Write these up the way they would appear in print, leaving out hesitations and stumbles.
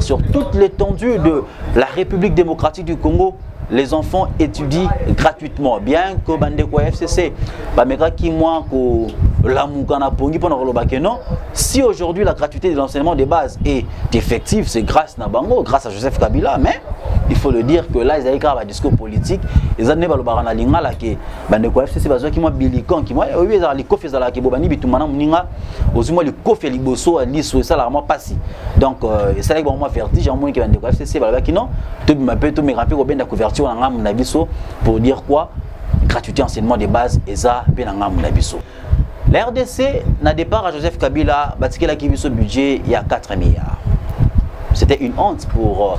dire sur toute l'étendue de la République démocratique du Congo, les enfants étudient gratuitement. Bien que Bandeko FCC, si aujourd'hui la gratuité de l'enseignement de base est effective, c'est grâce à Nabango, grâce à Joseph Kabila, mais il faut le dire que là, ils ont un discours politique. Ils ont dit Bandeko FCC, donc, c'est là que je vertige, pour dire quoi? Gratuité enseignement de base, la RDC, na départ à Joseph Kabila, il a un budget il y a 4 milliards. C'était une honte pour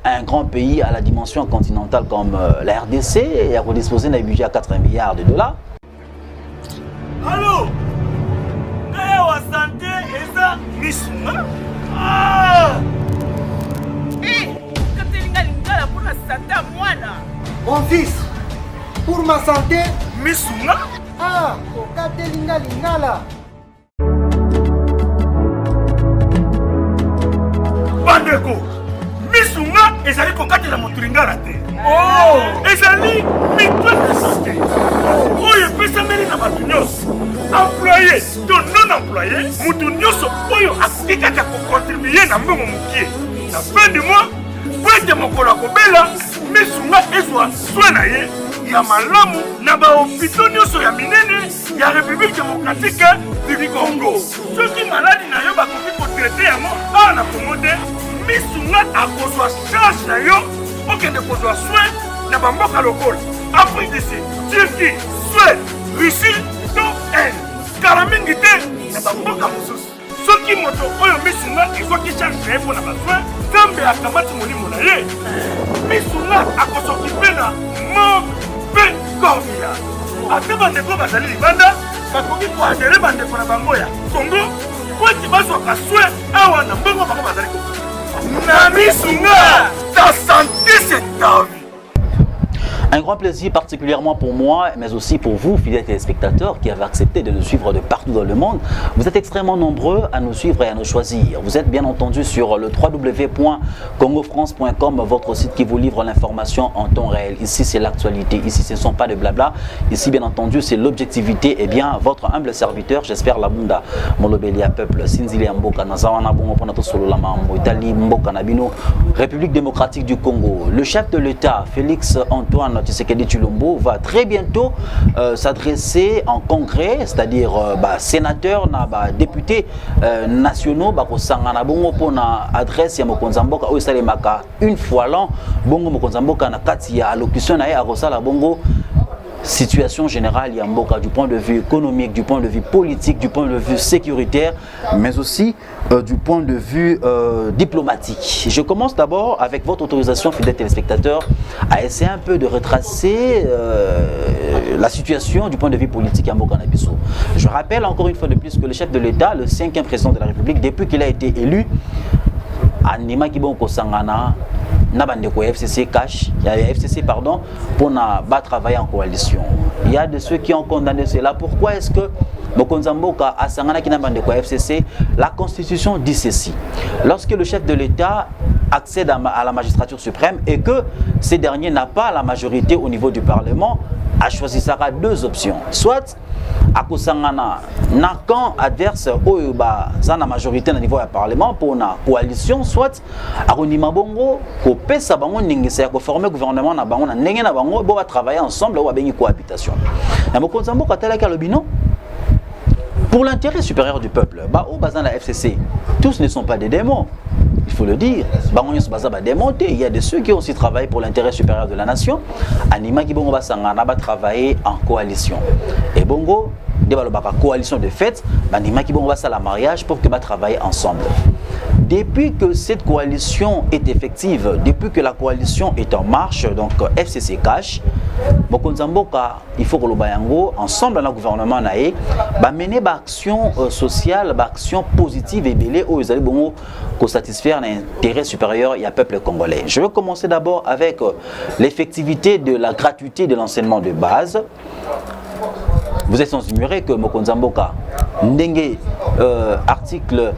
un grand pays à la dimension continentale comme la RDC, et a disposé d'un budget à 4 milliards de dollars. Allô? La santé est ça, Missouma? Ah! Mon fils, pour ma santé, Missouma? ah, okate linga lingala. Bandeko, Missouma ezali kokatela moto lingala te. Oh, ezali mito de santé. Oyo epesameli na bato nyonso. Employé to non employé, moto nyonso oyo akoki kaka kocontribue na mbongo mokie. Na fin du mois, po ete mokolo akobela, Missouma ezwa soin na ye ya malamu na bahopitau nyonso ya minene ya République démocratique du Congo. Soki maladi na yo bakoki kotraite yango awa na Congo te, Missouma akozwa charge na yo okende kozwa soin na bamboka lokola Afrique du Sud, Turquie, Suède, Russie to Inde. Kala mingi te na bamboka mosusu. Soki moto oyo Missouma ezwaki charge na ye mpo na basoin, Nzambe akamati molimo na ye, Missouma akosokipe na mpe Gambia. Ate bandeko bazali libanda, bakoki koadere bandeko na bango ya Congo po ete bazwaka soin awa na mbongo bango bazali kokoka. Na Missouma, ta santé c'est ta vie. Un grand plaisir particulièrement pour moi, mais aussi pour vous, fidèles téléspectateurs, qui avez accepté de nous suivre de partout dans le monde. Vous êtes extrêmement nombreux à nous suivre et à nous choisir. Vous êtes bien entendu sur le www.congofrance.com, votre site qui vous livre l'information en temps réel. Ici, c'est l'actualité. Ici, ce ne sont pas de blabla. Ici, bien entendu, c'est l'objectivité. Eh bien, votre humble serviteur, j'espère la Bunda, Molobelia peuple, Sinzili Mboka, Nazawana Bongo, Ponato Sololama, Italie, Mboka Nabino, République démocratique du Congo. Le chef de l'État, Félix Antoine Tshisekedi Tshilombo, va très bientôt s'adresser en congrès, c'est-à-dire sénateur, députés nationaux, Sangana Bongo pour na adresse ya Mokonzamboka ou Salemaka une fois l'an, Bongo Mokonzamboka na kati ya allocution na Arosala Bongo. Situation générale Yamboka du point de vue économique, du point de vue politique, du point de vue sécuritaire, mais aussi du point de vue diplomatique. Je commence d'abord, avec votre autorisation, fidèles téléspectateurs, à essayer un peu de retracer la situation du point de vue politique Yamboka Nabiso. Je rappelle encore une fois de plus que le chef de l'État, le 5e président de la République, depuis qu'il a été élu, Anima Kibonko Sangana, Nabandeko FCC cash, il y a FCC pardon, pour travailler en coalition. Il y a de ceux qui ont condamné cela. Pourquoi est-ce que Mokonzamboka a Sangana qui Nabandeko FCC, la Constitution dit ceci. Lorsque le chef de l'État accède à la magistrature suprême et que ce dernier n'a pas la majorité au niveau du Parlement, a choisi deux options. Soit à Kosangana, na camp adverse au la majorité au niveau du Parlement pour la coalition, soit à Ronima Bongo, ko pesa bango ningisa ko former gouvernement na bango na ndenge na bango bo va travailler ensemble ou bengi cohabitation. Na Mokonzambo katala ka lobino pour l'intérêt supérieur du peuple. Ba au bazan la FCC, tous ne sont pas des démons. Il faut le dire, il y a de ceux qui ont aussi travaillé pour l'intérêt supérieur de la nation. Anima qui va travailler en coalition. Et Bongo, coalition de fait, Anima qui va la mariage pour que va travailler ensemble. Depuis que cette coalition est effective, depuis que la coalition est en marche, donc FCC cash, Mokonzamboka, il faut que le Bayango, ensemble dans le gouvernement naé, mener des actions sociales, des actions positives et belées où ils allaient satisfaire l'intérêt supérieur du peuple congolais. Je vais commencer d'abord avec l'effectivité de la gratuité de l'enseignement de base. Vous êtes sans ignorer que Mokonzamboka, ndenge article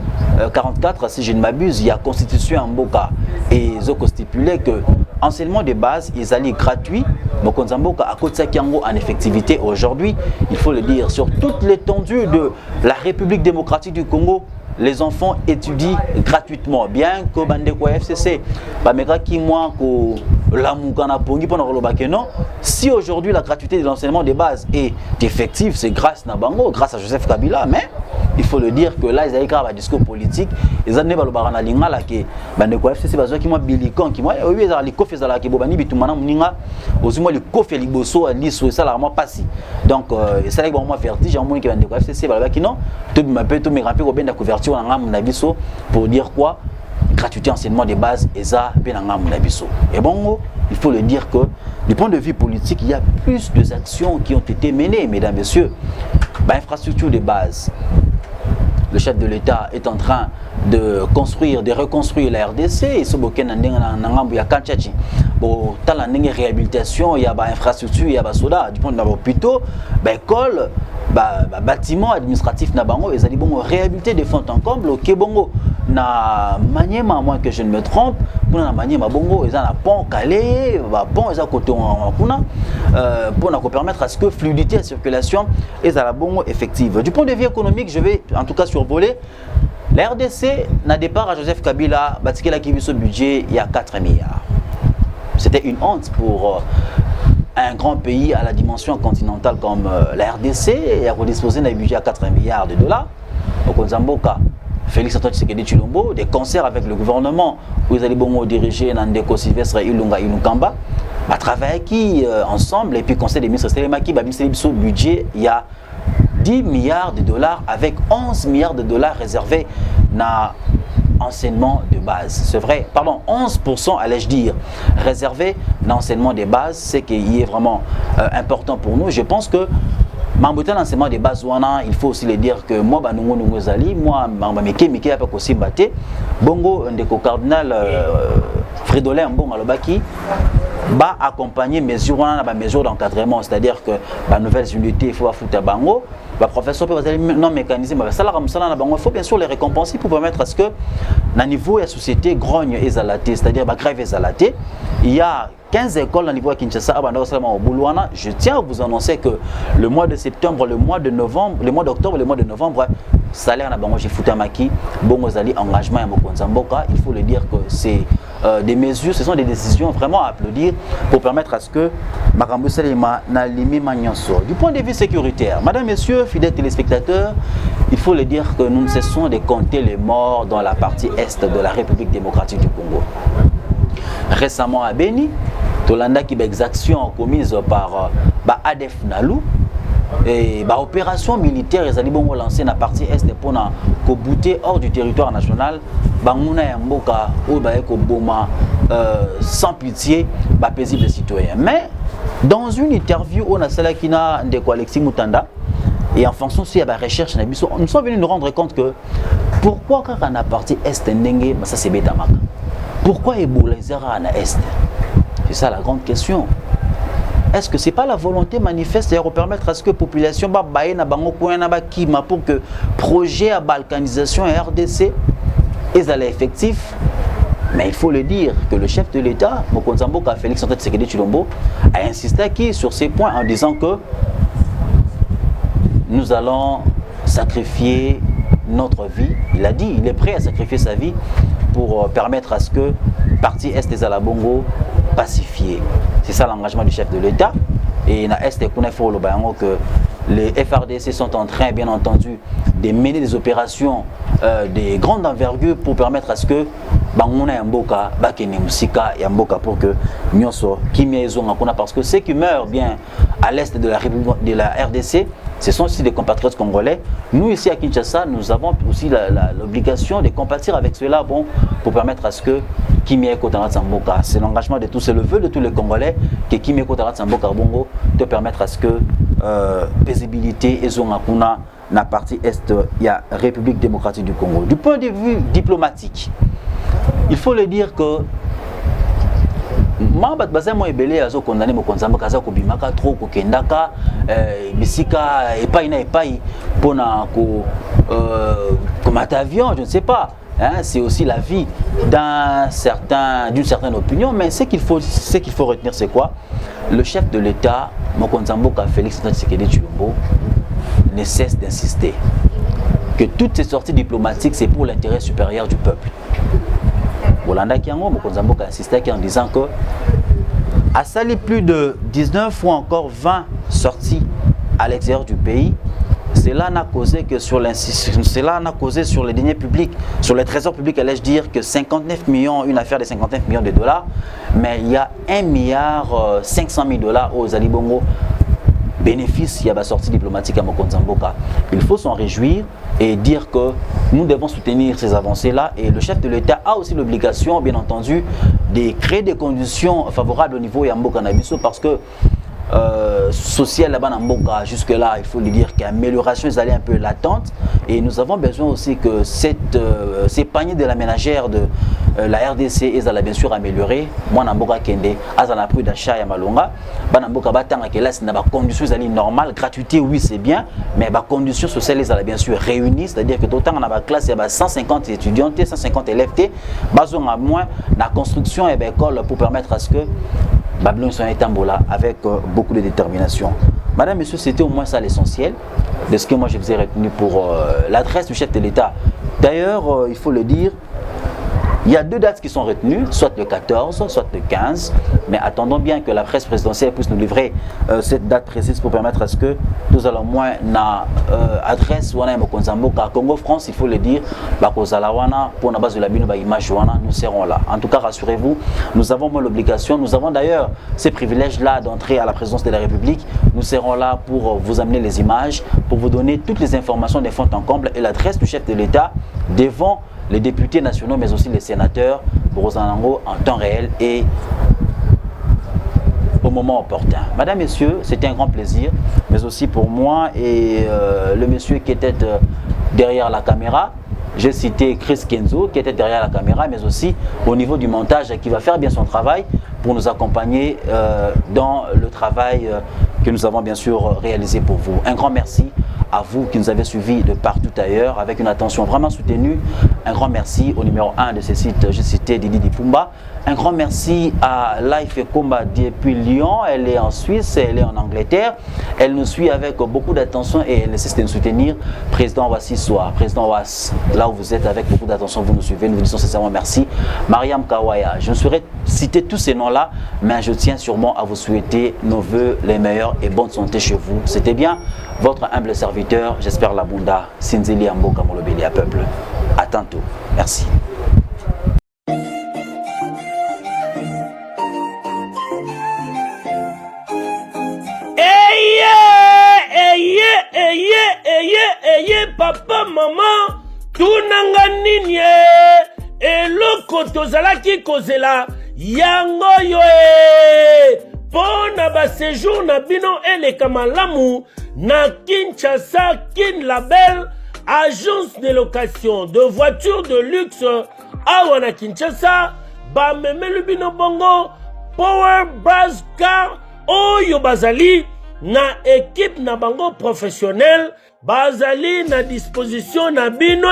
44 si je ne m'abuse, il y a constitution en Mboka et Zoko stipulé que enseignement de base ils allaient gratuit. Mokonzamboka à côté de Kiango en effectivité aujourd'hui, il faut le dire, sur toute l'étendue de la République démocratique du Congo, les enfants étudient gratuitement. Bien que Bandeko FCC, si aujourd'hui la gratuité de l'enseignement de base est effective, c'est grâce à Nabango, grâce à Joseph Kabila, mais il faut le dire que là, ils avaient un discours politique. Ils ont dit que Bandeko FCC, qui m'a bilikon, qui m'a oui, ils ont dit que les Bobani Bitumana Muninga, aux humains, les Kofi Liboso, Liso, et ça, la pas. Donc, c'est là que moi vertige, j'ai un moment qui Bandeko FCC, qui non, tout me rappelle au bien de la couverture pour dire quoi? Gratuité enseignement de base et ça et bon, il faut le dire que du point de vue politique, il y a plus d'actions qui ont été menées, mesdames, messieurs. Infrastructure de base, le chef de l'État est en train de construire, de reconstruire la RDC et ce boken il y a Kanchachi. Bon, dans la réhabilitation, il y a infrastructure, il y a soda, du point de vue hôpitaux, école, bâtiment administratif nabango, ils allaient bon réhabiliter des fonds en comble, ok bongo na maniema, à moins que je ne me trompe, pour na maniema bongo, ils ont un pont calé, pont ils ont côté en kuna, pour permettre à ce que fluidité de circulation est à la bongo effective. Du point de vue économique, je vais en tout cas survoler. La RDC n'a départ à Joseph Kabila, Batikela qui vit ce budget il y a 4 milliards. C'était une honte pour un grand pays à la dimension continentale comme la RDC et à redisposer d'un budget à 4 milliards de dollars. Au Konzamboka, Félix Antoine Tshisekedi Tshilombo, des concerts avec le gouvernement où ils allaient bon diriger Nandeko Sylvestre Ilunga Ilukamba, à travers qui ensemble, et puis conseil des ministres Selemaki, le budget, il y a 10 milliards de dollars avec 11 milliards de dollars réservés à enseignement de base. C'est vrai, pardon, 11% allais-je dire, réservé à l'enseignement de base, c'est qui est vraiment important pour nous. Je pense que Mambotan l'enseignement de base, il faut aussi le dire que moi, moi, Miki a pas aussi batté. Bongo, ndeko cardinal Fridolin Mbongo Alobaki, va accompagner mesures d'encadrement, c'est-à-dire que la nouvelle unité, il faut foutre à Bango. Le professeur peut non mécanisé, il faut bien sûr les récompenser pour permettre à ce que, à niveau de la société, grogne et zalaté, c'est-à-dire grève et zalaté, il y a 15 écoles au niveau de Kinshasa, je tiens à vous annoncer que le mois de septembre, le mois de novembre, le mois d'octobre, le mois de novembre, salaire na bango Futamaki, bongo zali engagement à Mokonzamboka, il faut le dire que c'est des mesures, ce sont des décisions vraiment à applaudir pour permettre à ce que Makambo Salema na limi manyanso. Du point de vue sécuritaire, mesdames, messieurs, fidèles téléspectateurs, il faut le dire que nous ne cessons de compter les morts dans la partie est de la République démocratique du Congo. Récemment à Beni, Tolanda qui exactions commises par ADF Nalou et opération militaire ils allaient bon lancer la partie est pour na bouter hors du territoire national banguna ya mboka ou ko boma sans pitié paisible citoyen. Mais dans une interview on a celle qui n'a ndeko Alexis Mutanda et en fonction si la recherche nous sommes venus nous rendre compte que pourquoi quand on a partie est ndenge ça c'est betamaka. Pourquoi Ebola zera na est? C'est ça la grande question. Est-ce que ce n'est pas la volonté manifeste de permettre à ce que la population pour que le projet à balkanisation et RDC est effectif? Mais il faut le dire que le chef de l'État, Mokonzamboka Félix Antoine Tshisekedi Tshilombo, a insisté sur ces points en disant que nous allons sacrifier notre vie. Il a dit, il est prêt à sacrifier sa vie pour permettre à ce que la partie est des Alabongo pacifiée. C'est ça l'engagement du chef de l'État. Et na est que les FRDC sont en train, bien entendu, de mener des opérations de grande envergure pour permettre à ce que Bangona Yamboka, Bakene Musika Yamboka pour que Nyoso, parce que ceux qui meurent bien à l'est de la RDC, ce sont aussi des compatriotes congolais. Nous ici à Kinshasa, nous avons aussi l'obligation de compatir avec cela pour permettre à ce que Kimie Kotara Tsamboka, c'est l'engagement de tous, c'est le vœu de tous les Congolais que Kimie Kotara Tsamboka Bongo de permettre à ce que paisibilité et Zonakuna na partie est, il y a République démocratique du Congo. Du point de vue diplomatique, il faut le dire que Mambat Bazamo Ebele a condamné Mokonzamboka Bimaka trop Kokendaka bisika epai na epai pona ko comme avion, je ne sais pas. Hein, c'est aussi la vie d'une certaine opinion, mais ce qu'il faut retenir, c'est quoi? Le chef de l'État, Mokonzi Mboka Félix Tshisekedi Tshilombo, ne cesse d'insister que toutes ces sorties diplomatiques, c'est pour l'intérêt supérieur du peuple. Bolanda Kiango, Mokonzi Mboka insistait en disant que a sali plus de 19 ou encore 20 sorties à l'extérieur du pays. Cela n'a causé que sur les deniers publics, sur les trésors publics, allais-je dire, que 59 millions, une affaire de 59 millions de dollars, mais il y a 1,5 milliard aux Ali Bongo bénéfice, il y a la sortie diplomatique à Mokonzi Mboka. Il faut s'en réjouir et dire que nous devons soutenir ces avancées-là, et le chef de l'État a aussi l'obligation, bien entendu, de créer des conditions favorables au niveau Yamboka Nabiso, parce que social là-bas dans Mboka, jusque-là, il faut lui dire qu'amélioration est allée un peu latente, et nous avons besoin aussi que ces paniers de la ménagère de la RDC, ils allaient bien sûr améliorer. Moi, dans Mboka Kende, ils ont pris d'achat à Malonga. Dans Mboka Batanga, là, c'est des conditions normales. Gratuité, oui, c'est bien, mais les conditions sociales, ils allaient bien sûr réunies, c'est-à-dire que autant dans la classe, il y a 150 étudiants, 150 élèves, ils ont moins la construction et l'école pour permettre à ce que Babylone soit Tambola avec beaucoup de détermination. Madame, Monsieur, c'était au moins ça l'essentiel de ce que moi je vous ai retenu pour l'adresse du chef de l'État. D'ailleurs, il faut le dire, il y a 2 dates qui sont retenues, soit le 14, soit le 15, mais attendons bien que la presse présidentielle puisse nous livrer cette date précise pour permettre à ce que nous allons moins na adresse wana Mokonzi Mboka Congo France, il faut le dire, bakozala wana pour na base de la bino ba image wana, nous serons là. En tout cas, rassurez-vous, nous avons l'obligation, nous avons d'ailleurs ces privilèges là d'entrer à la présidence de la République. Nous serons là pour vous amener les images, pour vous donner toutes les informations des fonds en comble et l'adresse du chef de l'État devant les députés nationaux, mais aussi les sénateurs, Borozanango, en temps réel et au moment opportun. Madame, Messieurs, c'était un grand plaisir, mais aussi pour moi et le monsieur qui était derrière la caméra. J'ai cité Chris Kenzo qui était derrière la caméra, mais aussi au niveau du montage qui va faire bien son travail pour nous accompagner dans le travail que nous avons bien sûr réalisé pour vous. Un grand merci à vous qui nous avez suivis de partout ailleurs avec une attention vraiment soutenue. Un grand merci au numéro 1 de ces sites, j'ai cité Didi Dipumba. Un grand merci à Life Combat depuis Lyon. Elle est en Suisse, elle est en Angleterre. Elle nous suit avec beaucoup d'attention et elle nécessite de nous soutenir. Président Wassi Soa, Président Was, là où vous êtes avec beaucoup d'attention, vous nous suivez. Nous vous disons sincèrement merci. Mariam Kawaya, je ne saurais citer tous ces noms-là, mais je tiens sûrement à vous souhaiter nos voeux les meilleurs et bonne santé chez vous. C'était bien votre humble serviteur, j'espère la Bunda, Sinzili Mboka Molobeli à peuple. À tantôt. Merci. Papa, maman, tunanga nini eloko tozalaki kozela yango yo pona ba séjour na bino eleka malamu na Kinshasa Kin Label, agence de location de voitures de luxe awa na Kinshasa, ba memelu bino bongo Power Buzz Car oyo bazali na équipe na bango professionnel, bazali na disposition na bino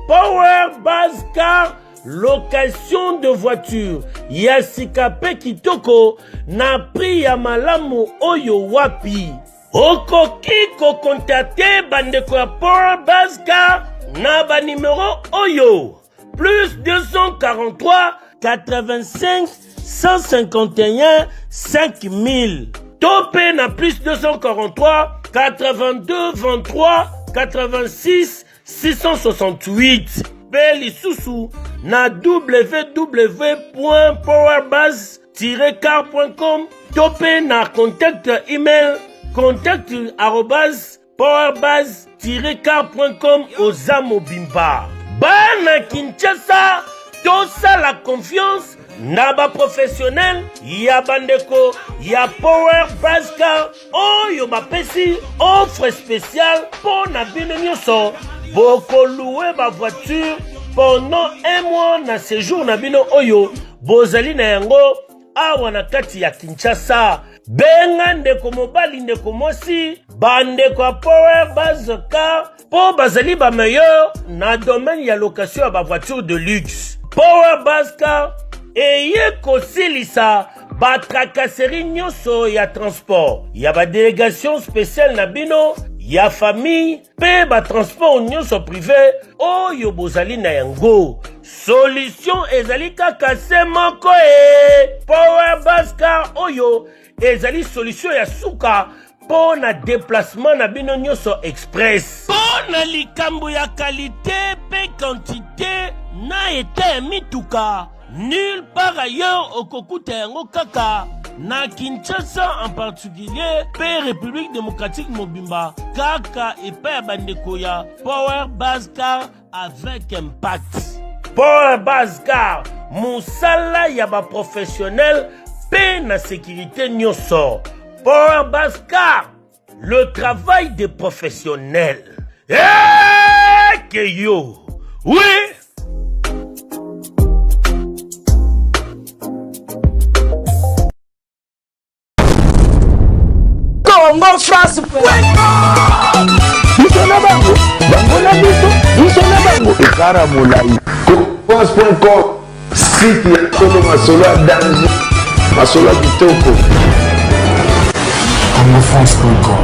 Power Buzz Car, location de voiture ya sikape kitoko na prix ya malamu oyo wapi. Okoki ko contacter bandeko ya Power Buzz Car na ba numéro oyo plus 243 85 151 5000. Topé na plus 243 82 23 86 668. Beli Soussou na www.powerbuzz-car.com. Topé na contact email contact@powerbuzz-car.com Ozamo Bimba. Bana Kinshasa, tosa la confiance na ba professionnel ya bandeko ya Power Buzz Car oyo bapesi offre spéciale pour na bino nyonso boko louer ba voiture pendant 1 mois na séjour na bino oyo bozali na yango awa na kati ya Kinshasa. Benga ndeko mobali ndeko mosi bandeko ya Power Buzz Car po bazali ba meilleur na domaine ya location ya ba voiture de luxe. Power Buzz Car eye kosilisa ba tracasserie nyonso ya transport ya ba délégation spéciale na bino ya famille pe ba transport nyonso privé oyo bozali na yango. Solution ezali kaka se moko Power Buzz Car oyo ezali solution ya suka po na déplacement na bino nyonso express. Po na likambo ya qualité pe quantité na ete mituka. Nulle part ailleurs au kokuta yango kaka na Kinshasa en particulier pe République démocratique mobimba kaka epa ya bandeko ya Power Buzz Car avec impact. Power Buzz Car musala ya ba professionnel pe na sécurité nyonso. Power Buzz Car, le travail des professionnels. Que yo, oui. Congo France. France.com, site ya Kolo Masolo ya danger, Masolo ya kitoko. CongoFrance.com.